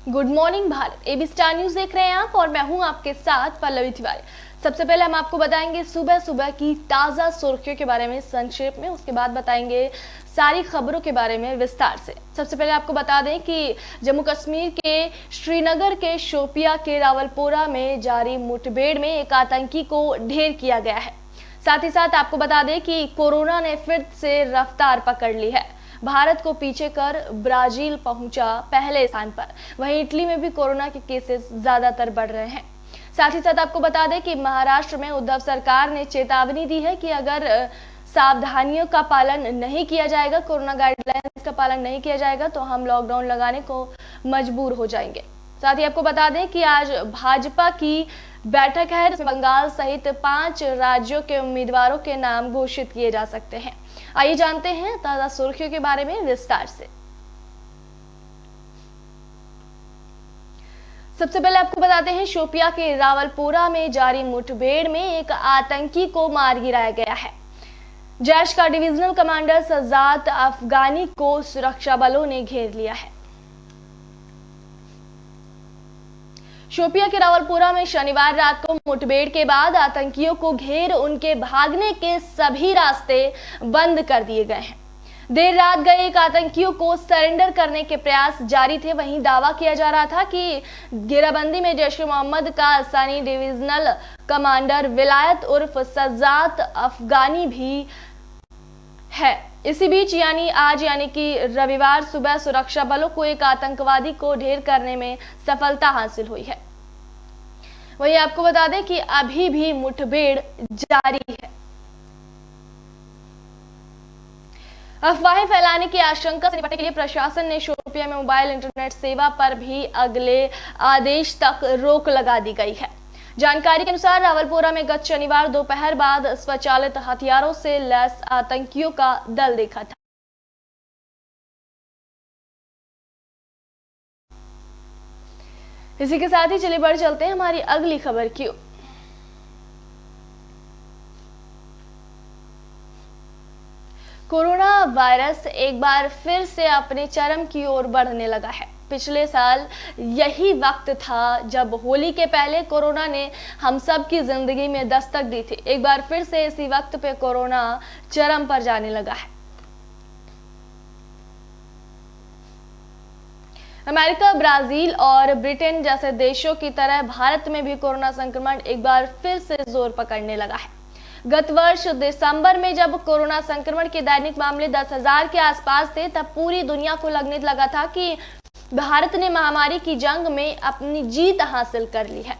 Good morning Bharat, AB star news देख रहे हैं आप और मैं हूं आपके साथ पल्लवी तिवारी। सबसे पहले हम आपको बताएंगे सुबह सुबह की ताजा सुर्खियों के बारे में संक्षेप में, उसके बाद बताएंगे सारी खबरों के बारे में विस्तार से। सबसे पहले आपको बता दें कि जम्मू कश्मीर के श्रीनगर के शोपिया के रावलपोरा में जारी मुठभेड़ में एक आतंकी को ढेर किया गया है। साथ ही साथ आपको बता दें कि कोरोना ने फिर से रफ्तार पकड़ ली है। भारत को पीछे कर ब्राजील पहुंचा पहले स्थान पर। वहीं इटली में भी कोरोना के केसेस ज्यादातर बढ़ रहे हैं। साथ ही साथ आपको बता दें कि महाराष्ट्र में उद्धव सरकार ने चेतावनी दी है कि अगर सावधानियों का पालन नहीं किया जाएगा, कोरोना गाइडलाइंस का पालन नहीं किया जाएगा तो हम लॉकडाउन लगाने को मजबूर हो जाएंगे। साथ ही आपको बता दें कि आज भाजपा की बैठक है जिसमें बंगाल सहित 5 राज्यों के उम्मीदवारों के नाम घोषित किए जा सकते हैं। आइए जानते हैं ताजा सुर्खियों के बारे में विस्तार से। सबसे पहले आपको बताते हैं शोपिया के रावलपोरा में जारी मुठभेड़ में एक आतंकी को मार गिराया गया है। जैश का डिविजनल कमांडर सज्जाद अफगानी को सुरक्षा बलों ने घेर लिया है। शोपिया के रावलपोरा में शनिवार रात को मुठभेड़ के बाद आतंकियों को घेर उनके भागने के सभी रास्ते बंद कर दिए गए हैं। देर रात गए एक आतंकियों को सरेंडर करने के प्रयास जारी थे। वहीं दावा किया जा रहा था कि घेराबंदी में जैश ए मोहम्मद का असानी डिविजनल कमांडर विलायत उर्फ सज्जाद अफगानी भी है। इसी बीच यानी कि रविवार सुबह सुरक्षा बलों को एक आतंकवादी को ढेर करने में सफलता हासिल हुई है। वहीं आपको बता दें कि अभी भी मुठभेड़ जारी है। अफवाहें फैलाने की आशंका से निपटने के लिए प्रशासन ने शोपिया में मोबाइल इंटरनेट सेवा पर भी अगले आदेश तक रोक लगा दी गई है। जानकारी के अनुसार रावलपोरा में गत शनिवार दोपहर बाद स्वचालित हथियारों से लैस आतंकियों का दल देखा था। इसी के साथ ही चलिए बढ़ चलते हैं हमारी अगली खबर की। कोरोना वायरस एक बार फिर से अपने चरम की ओर बढ़ने लगा है। पिछले साल यही वक्त था जब होली के पहले कोरोना ने हम सब की जिंदगी में दस्तक दी थी। एक बार फिर से इसी वक्त पे कोरोना चरम पर जाने लगा है। अमेरिका, ब्राजील और ब्रिटेन जैसे देशों की तरह भारत में भी कोरोना संक्रमण एक बार फिर से जोर पकड़ने लगा है। गत वर्ष दिसंबर में जब कोरोना संक्रमण के दैनिक मामले 10,000 के आसपास थे, तब पूरी दुनिया को लगने लगा था कि भारत ने महामारी की जंग में अपनी जीत हासिल कर ली है।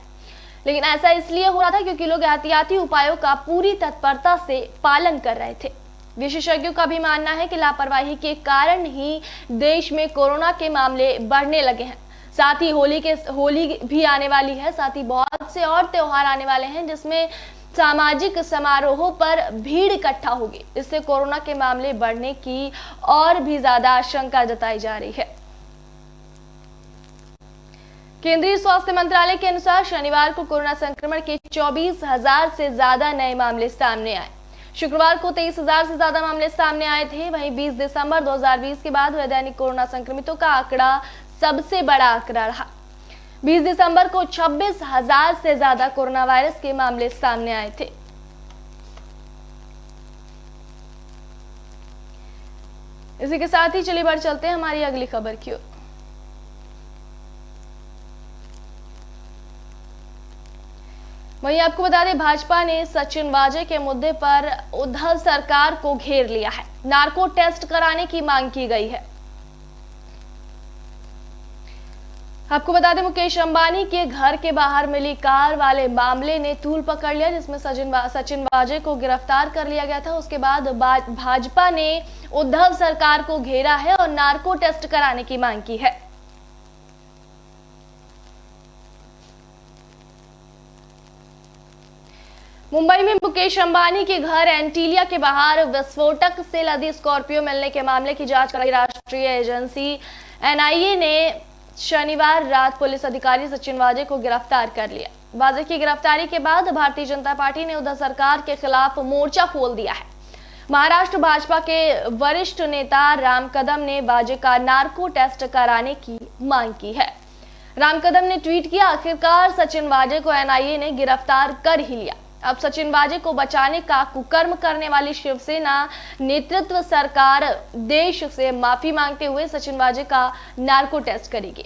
लेकिन ऐसा इसलिए हो रहा था क्योंकि लोग एहतियाती उपायों का पूरी तत्परता से पालन कर रहे थे। विशेषज्ञों का भी मानना है कि लापरवाही के कारण ही देश में कोरोना के मामले बढ़ने लगे हैं। साथ ही होली भी आने वाली है, साथ ही बहुत से और त्योहार आने वाले हैं जिसमें सामाजिक समारोहों पर भीड़ इकट्ठा होगी। इससे कोरोना के मामले बढ़ने की और भी ज्यादा आशंका जताई जा रही है। केंद्रीय स्वास्थ्य मंत्रालय के अनुसार शनिवार को कोरोना संक्रमण के 24,000 से ज्यादा नए मामले सामने आए। शुक्रवार को 23,000 से ज्यादा मामले सामने आए थे। वहीं 20 दिसंबर 2020 के बाद हुए दैनिक कोरोना संक्रमितों का आंकड़ा सबसे बड़ा आंकड़ा रहा। 20 दिसंबर को 26,000 से ज्यादा कोरोना वायरस के मामले सामने आए थे। इसी के साथ ही चलिए बढ़ चलते हैं हमारी अगली खबर की ओर। वहीं आपको बता दें भाजपा ने सचिन वाजे के मुद्दे पर उद्धव सरकार को घेर लिया है। नार्को टेस्ट कराने की मांग की गई है। आपको बता दें मुकेश अंबानी के घर के बाहर मिली कार वाले मामले ने तूल पकड़ लिया, जिसमें सचिन वाजे को गिरफ्तार कर लिया गया था। उसके बाद भाजपा ने उद्धव सरकार को घेरा है और नार्को टेस्ट कराने की मांग की है। मुंबई में मुकेश अंबानी के घर एंटीलिया के बाहर विस्फोटक से लदी स्कॉर्पियो मिलने के मामले की जांच कर रही राष्ट्रीय एजेंसी एनआईए ने शनिवार रात पुलिस अधिकारी सचिन वाजे को गिरफ्तार कर लिया। वाजे की गिरफ्तारी के बाद भारतीय जनता पार्टी ने उद्धव सरकार के खिलाफ मोर्चा खोल दिया है। महाराष्ट्र भाजपा के वरिष्ठ नेता राम कदम ने वाजे का नार्को टेस्ट कराने की मांग की है। राम कदम ने ट्वीट किया, आखिरकार सचिन वाजे को एनआईए ने गिरफ्तार कर ही लिया। अब सचिन वाजे को बचाने का कुकर्म करने वाली शिवसेना नेतृत्व सरकार देश से माफी मांगते हुए सचिन वाजे का नार्को टेस्ट करेगी।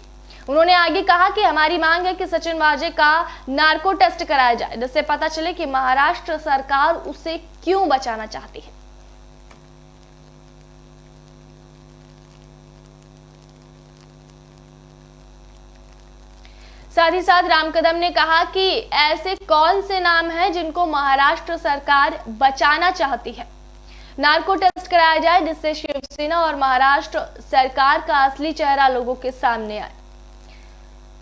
उन्होंने आगे कहा कि हमारी मांग है कि सचिन वाजे का नार्को टेस्ट कराया जाए, जिससे पता चले कि महाराष्ट्र सरकार उसे क्यों बचाना चाहती है। साथ ही साथ राम कदम ने कहा कि ऐसे कौन से नाम हैं जिनको महाराष्ट्र सरकार बचाना चाहती है। नार्को टेस्ट कराया जाए जिससे शिवसेना और महाराष्ट्र सरकार का असली चेहरा लोगों के सामने आए।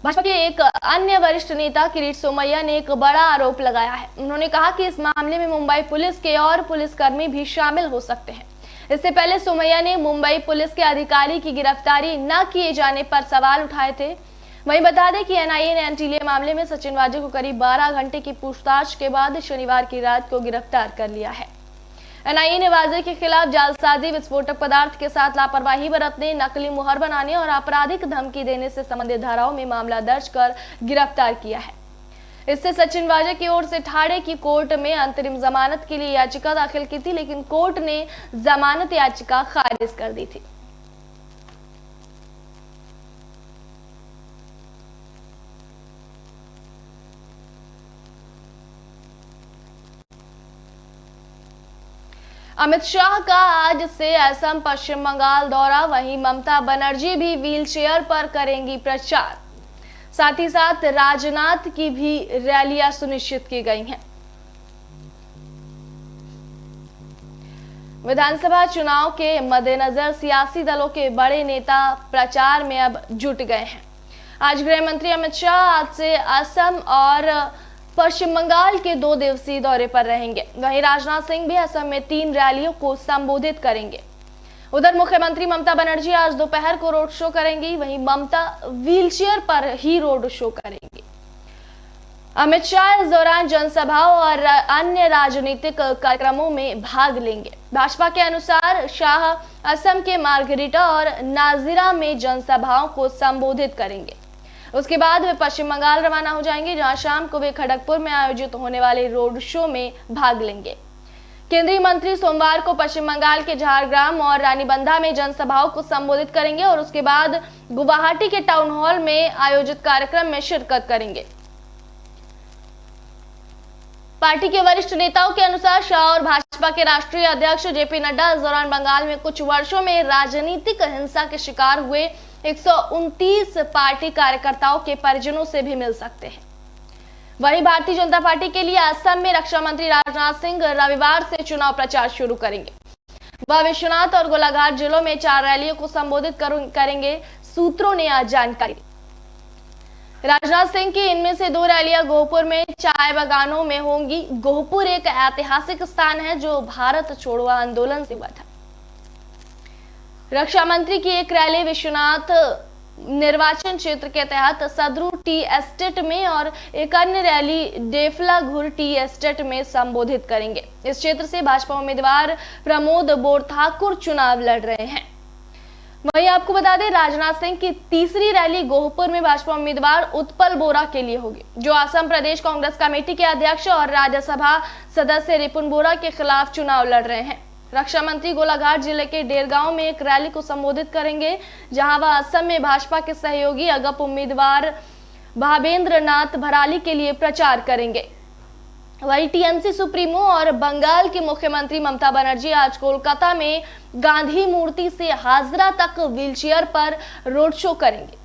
भाजपा के एक अन्य वरिष्ठ नेता किरीट सोमैया ने एक बड़ा आरोप लगाया है। उन्होंने कहा कि इस मामले में मुंबई पुलिस के और पुलिसकर्मी भी शामिल हो सकते हैं। इससे पहले सोमैया ने मुंबई पुलिस के अधिकारी की गिरफ्तारी न किए जाने पर सवाल उठाए थे। वहीं बता दें कि एनआईए ने एंटीलिया मामले में सचिन वाजे को करीब 12 घंटे की पूछताछ के बाद शनिवार की रात को गिरफ्तार कर लिया है। एनआईए ने वाजे के खिलाफ जालसाजी, विस्फोटक पदार्थ के साथ लापरवाही बरतने, नकली मुहर बनाने और आपराधिक धमकी देने से संबंधित धाराओं में मामला दर्ज कर गिरफ्तार किया है। इससे सचिन वाजे की ओर से ठाणे की कोर्ट में अंतरिम जमानत के लिए याचिका दाखिल की थी, लेकिन कोर्ट ने जमानत याचिका खारिज कर दी थी। अमित शाह का आज से असम पश्चिम बंगाल दौरा, वहीं ममता बनर्जी भी व्हीलचेयर पर करेंगी प्रचार। साथ ही साथ राजनाथ की भी रैलियां सुनिश्चित की गई हैं। विधानसभा चुनाव के मद्देनजर सियासी दलों के बड़े नेता प्रचार में अब जुट गए हैं। आज गृह मंत्री अमित शाह आज से असम और पश्चिम बंगाल के 2 दिवसीय दौरे पर रहेंगे। वहीं राजनाथ सिंह भी असम में 3 रैलियों को संबोधित करेंगे। उधर मुख्यमंत्री ममता बनर्जी आज दोपहर को रोड शो करेंगी। वहीं ममता व्हीलचेयर पर ही रोड शो करेंगी। अमित शाह इस दौरान जनसभाओं और अन्य राजनीतिक कार्यक्रमों में भाग लेंगे। भाजपा के अनुसार शाह असम के मार्गरीटा और नाजिरा में जनसभाओं को संबोधित करेंगे। उसके बाद वे पश्चिम बंगाल रवाना हो जाएंगे, जहां शाम को वे खड़गपुर में आयोजित होने वाले रोड शो में भाग लेंगे। केंद्रीय मंत्री सोमवार को पश्चिम बंगाल के झारग्राम और रानीबंधा में जनसभाओं को संबोधित करेंगे और उसके बाद गुवाहाटी के टाउन हॉल में आयोजित कार्यक्रम में शिरकत करेंगे। पार्टी के वरिष्ठ नेताओं के अनुसार शाह और भाजपा के राष्ट्रीय अध्यक्ष जेपी नड्डा इस दौरान बंगाल में कुछ वर्षों में राजनीतिक हिंसा के शिकार हुए 129 पार्टी कार्यकर्ताओं के परिजनों से भी मिल सकते हैं। वहीं भारतीय जनता पार्टी के लिए असम में रक्षा मंत्री राजनाथ सिंह रविवार से चुनाव प्रचार शुरू करेंगे। वह विश्वनाथ और गोलाघाट जिलों में 4 रैलियों को संबोधित करेंगे, सूत्रों ने आज जानकारी दी। राजनाथ सिंह की इनमें से 2 रैलियां गोहपुर में चाय बागानों में होंगी। गोहपुर एक ऐतिहासिक स्थान है जो भारत छोड़ो आंदोलन से हुआ था। रक्षा मंत्री की एक रैली विश्वनाथ निर्वाचन क्षेत्र के तहत सदरू टी एस्टेट में और एक अन्य रैली डेफला घुर टी एस्टेट में संबोधित करेंगे। इस क्षेत्र से भाजपा उम्मीदवार प्रमोद बोरठाकुर चुनाव लड़ रहे हैं। वहीं आपको बता दें, राजनाथ सिंह की तीसरी रैली गोहपुर में भाजपा उम्मीदवार उत्पल बोरा के लिए होगी, जो असम प्रदेश कांग्रेस कमेटी के अध्यक्ष और राज्यसभा सदस्य रिपुन बोरा के खिलाफ चुनाव लड़ रहे हैं। रक्षा मंत्री गोलाघाट जिले के डेरगांव में एक रैली को संबोधित करेंगे, जहां वह असम में भाजपा के सहयोगी अगप उम्मीदवार भावेंद्र नाथ भराली के लिए प्रचार करेंगे। वहीं टीएमसी सुप्रीमो और बंगाल की मुख्यमंत्री ममता बनर्जी आज कोलकाता में गांधी मूर्ति से हाजरा तक व्हीलचेयर पर रोड शो करेंगे।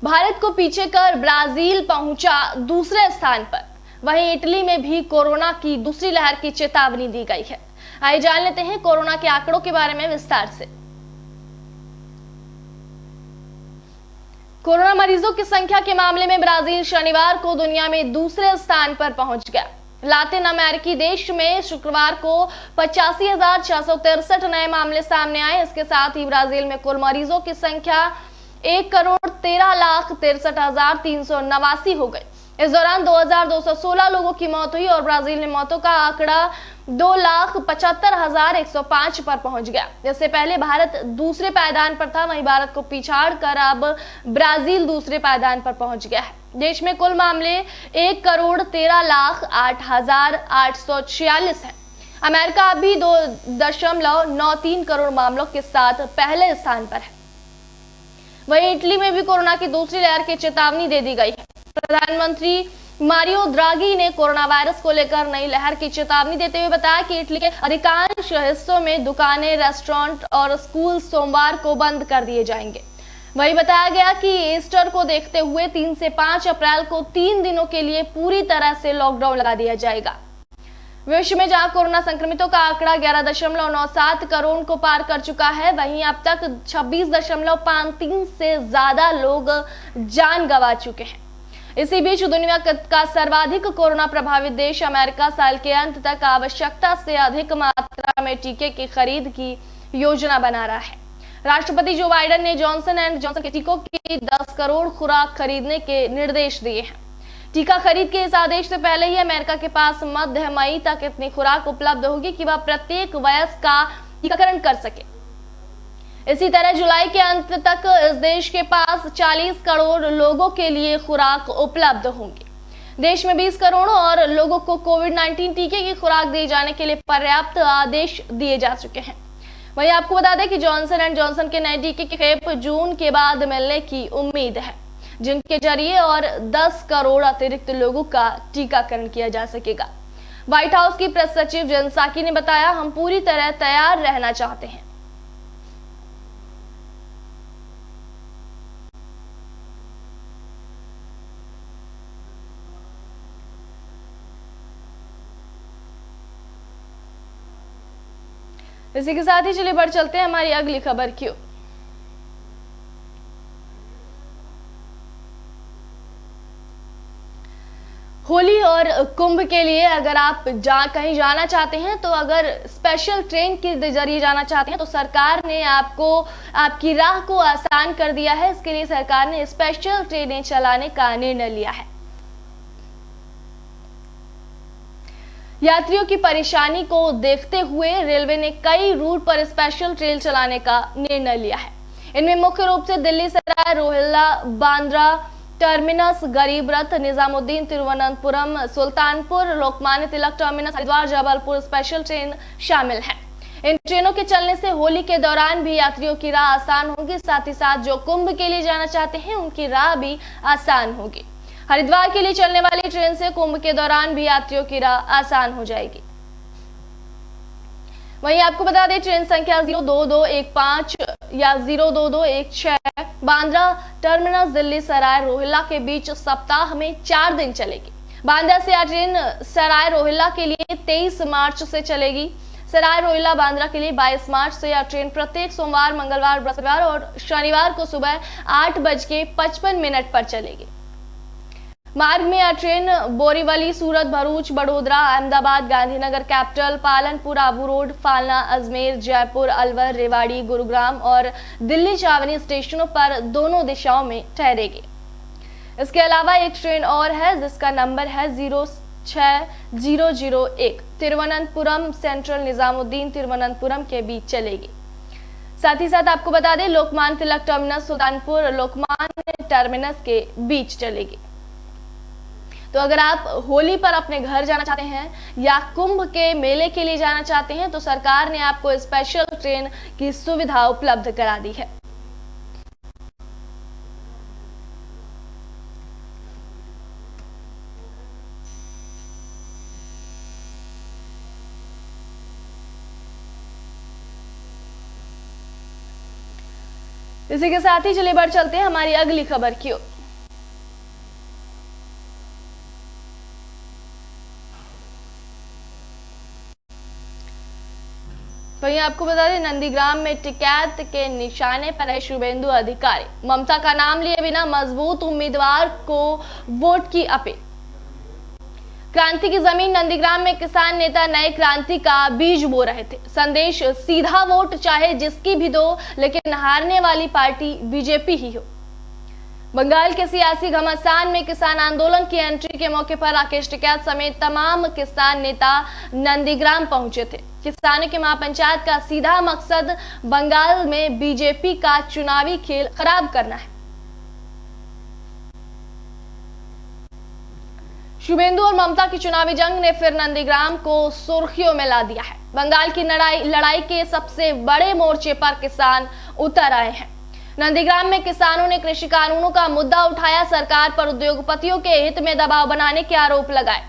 भारत को पीछे कर ब्राजील पहुंचा दूसरे स्थान पर। वहीं इटली में भी कोरोना की दूसरी लहर की चेतावनी दी गई है। आइए जान लेते हैं कोरोना के आंकड़ों के बारे में विस्तार से। कोरोना मरीजों की संख्या के मामले में ब्राजील शनिवार को दुनिया में दूसरे स्थान पर पहुंच गया। लातिन अमेरिकी देश में शुक्रवार को 85,663 नए मामले सामने आए। इसके साथ ही ब्राजील में कुल मरीजों की संख्या 1,13,63,389 हो गई। इस दौरान 2216 लोगों की मौत हुई और ब्राजील में मौतों का आंकड़ा 2,75,105 पर पहुंच गया। इससे पहले भारत दूसरे पायदान पर था, वहीं भारत को पिछाड़ कर अब ब्राजील दूसरे पायदान पर पहुंच गया है। देश में कुल मामले 1,13,08,846 है। अमेरिका अभी 2.93 करोड़ मामलों के साथ पहले स्थान पर है। वहीं इटली में भी कोरोना की दूसरी लहर की चेतावनी दे दी गई है। प्रधानमंत्री मारियो द्रागी ने कोरोना वायरस को लेकर नई लहर की चेतावनी देते हुए बताया कि इटली के अधिकांश हिस्सों में दुकानें, रेस्टोरेंट और स्कूल सोमवार को बंद कर दिए जाएंगे। वहीं बताया गया कि ईस्टर को देखते हुए 3 से 5 अप्रैल को 3 दिनों के लिए पूरी तरह से लॉकडाउन लगा दिया जाएगा। विश्व में जहां कोरोना संक्रमितों का आंकड़ा 11.97 करोड़ को पार कर चुका है, वहीं अब तक 26.53 से ज्यादा लोग जान गंवा चुके हैं। इसी बीच दुनिया का सर्वाधिक कोरोना प्रभावित देश अमेरिका साल के अंत तक आवश्यकता से अधिक मात्रा में टीके की खरीद की योजना बना रहा है। राष्ट्रपति जो बाइडेन ने जॉनसन एंड जॉनसन के टीकों की 10 करोड़ खुराक खरीदने के निर्देश दिए हैं। टीका खरीद के इस आदेश से पहले ही अमेरिका के पास मध्य मई तक इतनी खुराक उपलब्ध होगी कि वह प्रत्येक वयस्क का टीकाकरण कर सके। इसी तरह जुलाई के अंत तक इस देश के पास 40 करोड़ लोगों के लिए खुराक उपलब्ध होंगी। देश में 20 करोड़ और लोगों को कोविड-19 टीके की खुराक दिए जाने के लिए पर्याप्त आदेश दिए जा चुके हैं। वहीं आपको बता दें कि जॉनसन एंड जॉनसन के नए टीके की खेप जून के बाद मिलने की उम्मीद है, जिनके जरिए और 10 करोड़ अतिरिक्त लोगों का टीकाकरण किया जा सकेगा। व्हाइट हाउस की प्रेस सचिव जेन साकी ने बताया, हम पूरी तरह तैयार रहना चाहते हैं। इसी के साथ ही चलिए बढ़ चलते हैं हमारी अगली खबर की ओर। होली और कुंभ के लिए अगर आप कहीं जाना चाहते हैं, तो अगर स्पेशल ट्रेन के जरिए जाना चाहते हैं, तो सरकार ने आपकी राह को आसान कर दिया है। इसके लिए सरकार ने स्पेशल ट्रेनें चलाने का निर्णय लिया है। यात्रियों की परेशानी को देखते हुए रेलवे ने कई रूट पर स्पेशल ट्रेन चलाने का निर्णय लिया है। इनमें मुख्य रूप से Delhi Sarai Rohilla, Bandra terminus, Garib Rath, Nizamuddin, Thiruvananthapuram, Sultanpur, Lokmanya Tilak terminus, Haridwar, Jabalpur special train शामिल है। इन ट्रेनों के चलने से होली के दौरान भी यात्रियों की राह आसान होगी। साथ ही साथ जो कुंभ के लिए जाना चाहते हैं, उनकी राह भी आसान होगी। हरिद्वार के लिए चलने वाली ट्रेन से कुंभ के दौरान भी यात्रियों की राह आसान हो जाएगी। वहीं आपको बता दें, ट्रेन संख्या 02215 या 02216 बांद्रा टर्मिनस दिल्ली सराय रोहिल्ला के बीच सप्ताह में 4 दिन चलेगी। बांद्रा से यह ट्रेन सराय रोहिल्ला के लिए 23 मार्च से चलेगी। सराय रोहिल्ला बांद्रा के लिए 22 मार्च से यह ट्रेन प्रत्येक सोमवार, मंगलवार, बृहस्पतिवार और शनिवार को सुबह 8:55 पर चलेगी। मार्ग में यह ट्रेन बोरीवली, सूरत, भरूच, बड़ोदरा, अहमदाबाद, गांधीनगर, कैपिटल, पालनपुर, आबू रोड, फालना, अजमेर, जयपुर, अलवर, रेवाड़ी, गुरुग्राम और दिल्ली छावनी स्टेशनों पर दोनों दिशाओं में ठहरेगी। इसके अलावा एक ट्रेन और है जिसका नंबर है 06001 तिरुवनंतपुरम सेंट्रल निजामुद्दीन तिरुवनंतपुरम के बीच चलेगी। साथ ही साथ आपको बता दें, लोकमान्य तिलक टर्मिनस सुल्तानपुर लोकमान्य टर्मिनस के बीच चलेगी। तो अगर आप होली पर अपने घर जाना चाहते हैं या कुंभ के मेले के लिए जाना चाहते हैं, तो सरकार ने आपको स्पेशल ट्रेन की सुविधा उपलब्ध करा दी है। इसी के साथ ही चलिए बढ़ चलते हैं हमारी अगली खबर की ओर। वहीं आपको बता दें, नंदीग्राम में टिकैत के निशाने पर है शुभेंदु अधिकारी। ममता का नाम लिए बिना मजबूत उम्मीदवार को वोट की अपील। क्रांति की जमीन नंदीग्राम में किसान नेता नए क्रांति का बीज बो रहे थे। संदेश, सीधा वोट चाहे जिसकी भी दो, लेकिन हारने वाली पार्टी बीजेपी ही हो। बंगाल के सियासी घमासान में किसान आंदोलन की एंट्री के मौके पर राकेश टिकैत समेत तमाम किसान नेता नंदीग्राम पहुंचे थे। किसानों के महापंचायत का सीधा मकसद बंगाल में बीजेपी का चुनावी खेल खराब करना है। शुभेंदु और ममता की चुनावी जंग ने फिर नंदीग्राम को सुर्खियों में ला दिया है। बंगाल की लड़ाई के सबसे बड़े मोर्चे पर किसान उतर आए हैं। नंदीग्राम में किसानों ने कृषि कानूनों का मुद्दा उठाया, सरकार पर उद्योगपतियों के हित में दबाव बनाने के आरोप लगाए।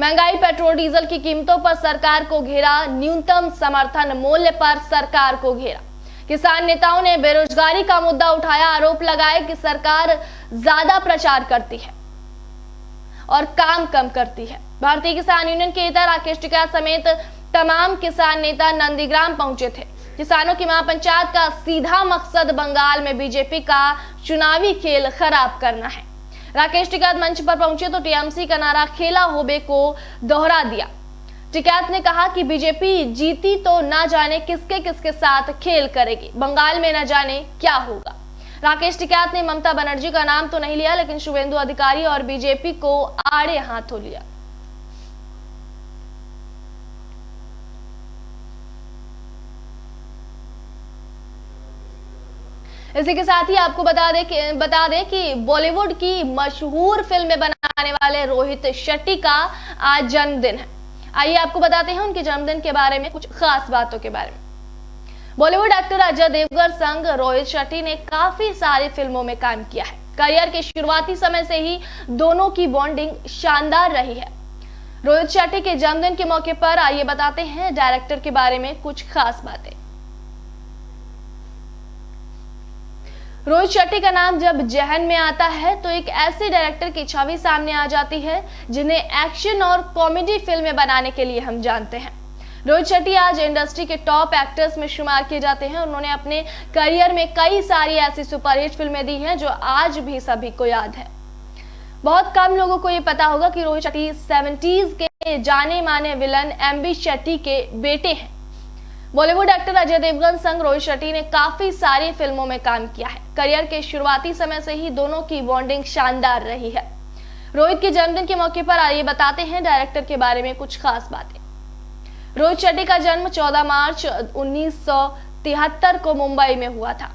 महंगाई, पेट्रोल डीजल की कीमतों पर सरकार को घेरा, न्यूनतम समर्थन मूल्य पर सरकार को घेरा। किसान नेताओं ने बेरोजगारी का मुद्दा उठाया, आरोप लगाए कि सरकार ज्यादा प्रचार करती है और काम कम करती है। भारतीय किसान यूनियन के नेता राकेश टिकैत समेत तमाम किसान नेता नंदीग्राम पहुंचे थे। किसानों की महापंचायत का सीधा मकसद बंगाल में बीजेपी का चुनावी खेल खराब करना है। राकेश टिकैत मंच पर पहुंचे तो टीएमसी का नारा खेला होबे को दोहरा दिया। टिकैत ने कहा कि बीजेपी जीती तो ना जाने किसके किसके साथ खेल करेगी, बंगाल में न जाने क्या होगा। राकेश टिकैत ने ममता बनर्जी का नाम तो नहीं लिया, लेकिन शुभेंदु अधिकारी और बीजेपी को आड़े हाथों लिया। इसी के साथ ही आपको बता दें कि बॉलीवुड की मशहूर फिल्में बनाने वाले रोहित शेट्टी का आज जन्मदिन है। आइए आपको बताते हैं उनके जन्मदिन के बारे में कुछ खास बातों के बारे में। बॉलीवुड एक्टर अजय देवगन संग रोहित शेट्टी ने काफी सारी फिल्मों में काम किया है। करियर के शुरुआती समय से ही दोनों की बॉन्डिंग शानदार रही है। रोहित शेट्टी के जन्मदिन के मौके पर आइए बताते हैं डायरेक्टर के बारे में कुछ खास बातें। रोहित शेट्टी का नाम जब जहन में आता है तो एक ऐसे डायरेक्टर की छवि सामने आ जाती है जिन्हें एक्शन और कॉमेडी फिल्में बनाने के लिए हम जानते हैं। रोहित शेट्टी आज इंडस्ट्री के टॉप एक्टर्स में शुमार किए जाते हैं। उन्होंने अपने करियर में कई सारी ऐसी सुपरहिट फिल्में दी हैं जो आज भी सभी को याद है। बहुत कम लोगों को ये पता होगा कि रोहित शेट्टी 70s के जाने माने विलन एमबी शेट्टी के बेटे हैं। बॉलीवुड एक्टर अजय देवगन संग रोहित शेट्टी ने काफी सारी फिल्मों में काम किया है। करियर के शुरुआती समय से ही दोनों की बॉन्डिंग शानदार रही है। रोहित के जन्मदिन के मौके पर आइए बताते हैं डायरेक्टर के बारे में कुछ खास बातें। रोहित शेट्टी का जन्म 14 मार्च 1973 को मुंबई में हुआ था।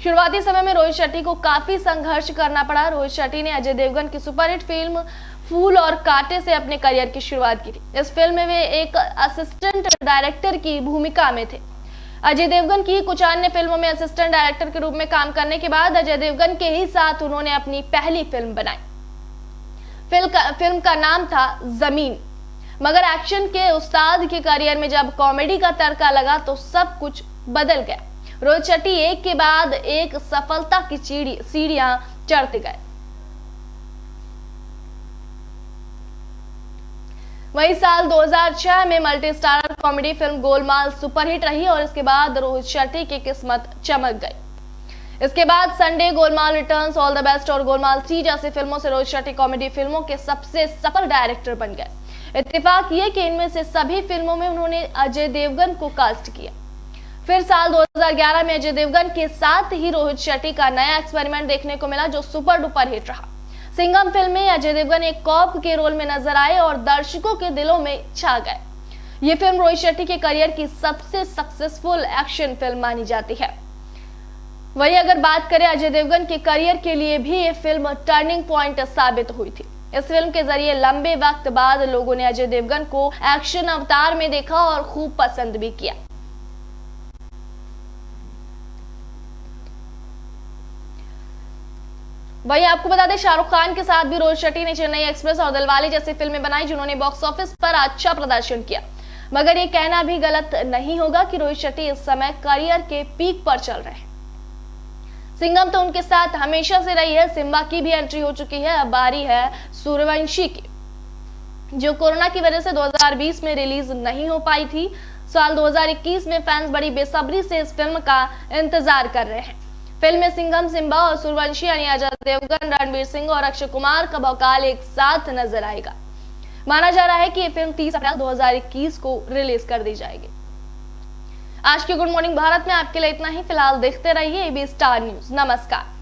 शुरुआती समय में रोहित शेट्टी को काफी संघर्ष करना पड़ा। रोहित शेट्टी ने अजय देवगन की सुपरहिट फिल्म फूल और कांटे से अपने करियर की शुरुआत की थी। इस फिल्म में वे एक असिस्टेंट डायरेक्टर की भूमिका में थे। अजय देवगन की कुछ अन्य फिल्मों में असिस्टेंट डायरेक्टर के रूप में काम करने के बाद अजय देवगन के ही साथ उन्होंने अपनी पहली फिल्म बनाई। फिल्म का नाम था जमीन। मगर एक्शन के उस्ताद के करियर में जब कॉमेडी का तड़का लगा तो सब कुछ बदल गया। रोहित शेट्टी एक के बाद एक सफलता की सीढ़ियां चढ़ते गए। वही साल 2006 में multi starrer comedy film Golmaal superhit रही और इसके बाद रोहित शेट्टी की किस्मत चमक गई। इसके बाद Sunday, Golmaal returns, all the best और गोलमाल 3 जैसी फिल्मों से रोहित शेट्टी कॉमेडी फिल्मों के सबसे सफल डायरेक्टर बन गए। इत्तेफाक ये कि इनमें से सभी फिल्मों में उन्होंने अजय देवगन को कास्ट किया। फिर साल 2011 में अजय देवगन के साथ ही रोहित शेट्टी का नया एक्सपेरिमेंट देखने को मिला जो सुपर डुपर हिट रहा। सिंघम फिल्म में अजय देवगन एक कॉप के रोल में नजर आए और दर्शकों के दिलों में छा गए। ये फिल्म रोहित शेट्टी के करियर की सबसे सक्सेसफुल एक्शन फिल्म मानी जाती है। वही अगर बात करें अजय देवगन के करियर के लिए भी ये फिल्म टर्निंग पॉइंट साबित हुई थी। इस फिल्म के जरिए लंबे वक्त बाद लोगों ने अजय देवगन को एक्शन अवतार में देखा और खूब पसंद भी किया। वही आपको बता दें शाहरुख खान के साथ भी रोहित शेट्टी ने चेन्नई एक्सप्रेस और दिलवाले जैसी फिल्में बनाई जिन्होंने बॉक्स ऑफिस पर अच्छा प्रदर्शन किया। मगर ये कहना भी गलत नहीं होगा कि रोहित शेट्टी इस समय करियर के पीक पर चल रहे हैं। सिंघम तो उनके साथ हमेशा से रही है। सिम्बा की भी एंट्री हो चुकी है। अब बारी है सूर्यवंशी की, जो कोरोना की वजह से 2020 में रिलीज नहीं हो पाई थी। साल 2021 में फैंस बड़ी बेसब्री से इस फिल्म का इंतजार कर रहे हैं। फिल्म में सिंघम, सिम्बा और सूर्यवंशी यानी अजय देवगन, रणवीर सिंह और अक्षय कुमार का भौकाल एक साथ नजर आएगा। माना जा रहा है कि ये फिल्म 30 अप्रैल 2021 को रिलीज कर दी जाएगी। आज की गुड मॉर्निंग भारत में आपके लिए इतना ही। फिलहाल देखते रहिए एबी स्टार न्यूज। नमस्कार।